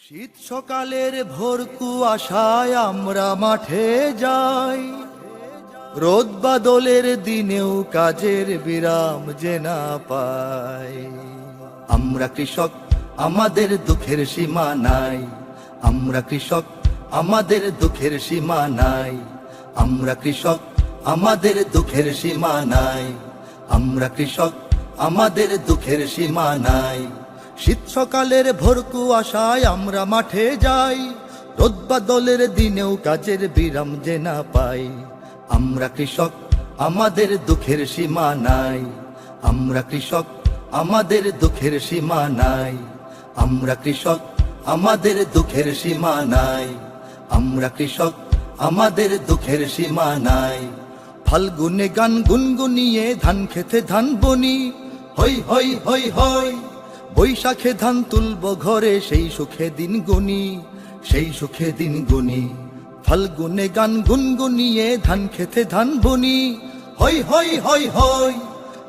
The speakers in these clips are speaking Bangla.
শীত সকালের ভোর কুয়াশায় আমরা মাঠে যাই, রোদ বাদলের দিনেও কাজের বিরাম যে না পাই। আমরা কৃষক, আমাদের দুঃখের সীমা নাই। আমরা কৃষক, আমাদের দুঃখের সীমা নাই। আমরা কৃষক, আমাদের দুঃখের সীমা নাই। আমরা কৃষক, আমাদের দুঃখের সীমা নাই। শীত সকালের ভোর কুয়াশায় আমরা মাঠে যাই, রোদ বাদলের দিনেও কাজের বিরাম যে না পাই। আমরা কৃষক, আমাদের দুঃখের সীমা নাই। আমরা কৃষক, আমাদের দুঃখের সীমা নাই। আমরা কৃষক, আমাদের দুঃখের সীমা নাই। আমরা কৃষক, আমাদের দুঃখের সীমা নাই। ফাল্গুনে গান গুনগুনিয়ে ধান খেতে ধান বনি, হই হই হই হই। বৈশাখে ধান তুলব ঘরে, সেই সুখে দিন গুনি, সেই সুখে দিন গুনি। ফাল্গুনে গান গুনগুনিয়ে ধান খেতে ধান বনি, হই হই হই হই।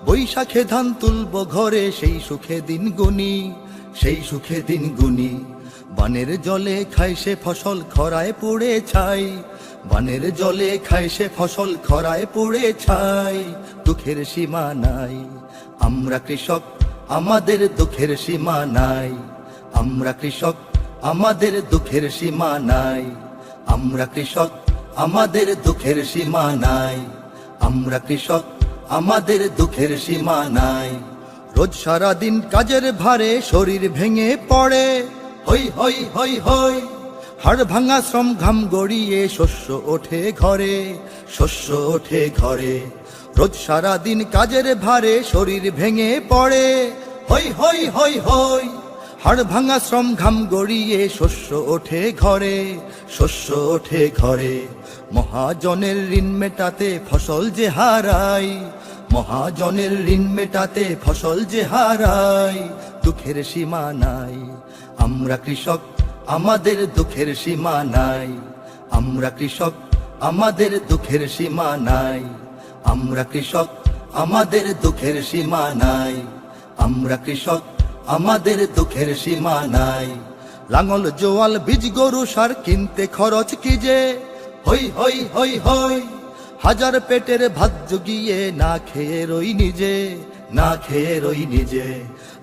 বৈশাখে ধান তুলব ঘরে, সেই সুখে দিন গুনি, সেই সুখে দিন গুনি। বানের জলে খায় সে ফসল খরায় পড়ে ছাই, বানের জলে খায় সে ফসল খরায় পড়ে ছাই। দুঃখের সীমা নাই। আমরা কৃষক, আমাদের দুঃখের সীমা নাই। আমরা কৃষক, আমাদের দুঃখের সীমা নাই। আমরা কৃষক, আমাদের দুঃখের সীমা নাই। আমরা কৃষক, আমাদের দুঃখের সীমা নাই। রোজ সারাদিন কাজের ভারে শরীর ভেঙে পড়ে, হই হই হই হই। হাড় ভাঙা শ্রম ঘাম গড়িয়ে শস্য ওঠে ঘরে, শস্য ওঠে ঘরে। রোজ সারাদিন কাজের ভারে শরীর ভেঙে পড়ে, হই হই হই হই। হাড় ভাঙা শ্রম ঘাম গড়িয়ে শস্য ওঠে ঘরে, শস্য ওঠে ঘরে। মহাজনের ঋণ মেটাতে ফসল যে হারাই, মহাজনের ঋণ মেটাতে ফসল যে হারাই। দুঃখের সীমা নাই। আমরা কৃষক, আমাদের দুঃখের সীমা নাই। আমরা কৃষক, আমাদের দুঃখের সীমা নাই। আমরা কৃষক, আমাদের দুঃখের সীমা নাই। আমরা কৃষক, আমাদের দুঃখের সীমা নাই। লাঙল জোয়াল বীজ গরু সার কিনতে খরচ কি যে, হই হই হই হই। হাজার পেটের ভাত জুগিয়ে না খেয়ে রই নিজে, না খেয়ে রই নিজে।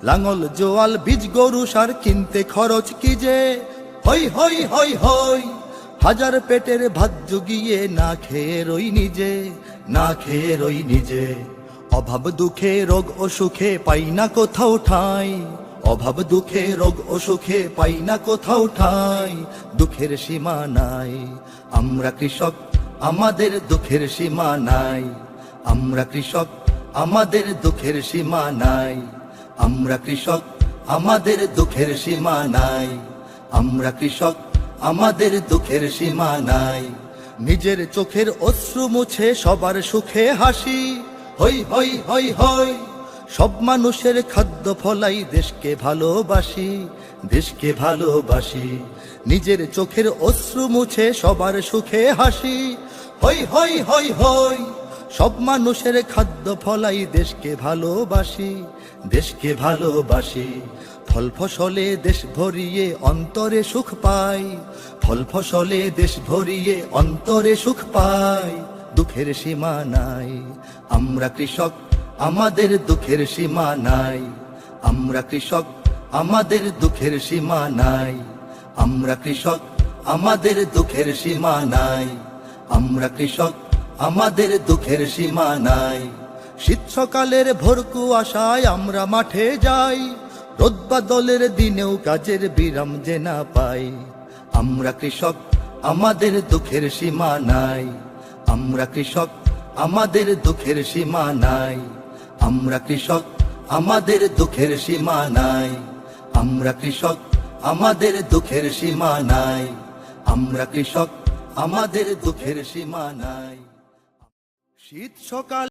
লাঙল জোয়াল বীজ গরু সার কিনতে খরচ কি যে, হই হই হই হই। হাজার পেটের ভাত জুগিয়ে না খেয়ে রই নিজে, না খেয়ে রই নিজে। অভাব দুঃখে রোগ অসুখে পাই না কোথাও ঠাঁই, অভাব দুঃখে রোগ অসুখে পাই না কোথাও ঠাঁই। দুঃখের সীমা নাই। আমরা কৃষক, আমাদের দুঃখের সীমা নাই। আমরা কৃষক, আমাদের দুঃখের সীমা নাই। আমরা কৃষক, আমাদের দুঃখের সীমা নাই। আমরা কৃষক, আমাদের দুঃখের সীমা নাই। নিজের চোখের অশ্রু মুছে সবার সুখে হাসি, হই হই হই হই। সব মানুষের খাদ্য ফলাই দেশকে ভালোবাসি, দেশকে ভালোবাসি। নিজের চোখের অশ্রু মুছে সবার সুখে হাসি, হই হই হই হই। সব মানুষের খাদ্য ফলাই দেশকে ভালোবাসি, দেশকে ভালোবাসি। ফল ফসলে দেশ ভরিয়ে অন্তরে সুখ পাই, ফল ফসলে দেশ ভরিয়ে অন্তরে সুখ পাই। দুঃখের সীমা নাই। আমরা কৃষক, আমাদের দুঃখের সীমা নাই। আমরা কৃষক, আমাদের দুঃখের সীমা নাই। আমরা কৃষক, আমাদের দুঃখের সীমা নাই। আমরা কৃষক, আমাদের দুঃখের সীমা নাই। শীত সকালের ভোর কুয়াশায় আমরা মাঠে যাই, রোদ বাদলের দিনেও কাজের বিরাম যে না পাই। আমরা কৃষক, আমাদের দুঃখের সীমা নাই। আমরা কৃষক, আমাদের দুঃখের সীমা নাই। আমরা কৃষক, আমাদের দুঃখের সীমা নাই। আমরা কৃষক, আমাদের দুঃখের সীমা নাই। আমরা কৃষক, আমাদের দুঃখের সীমা নাই। শীত সকাল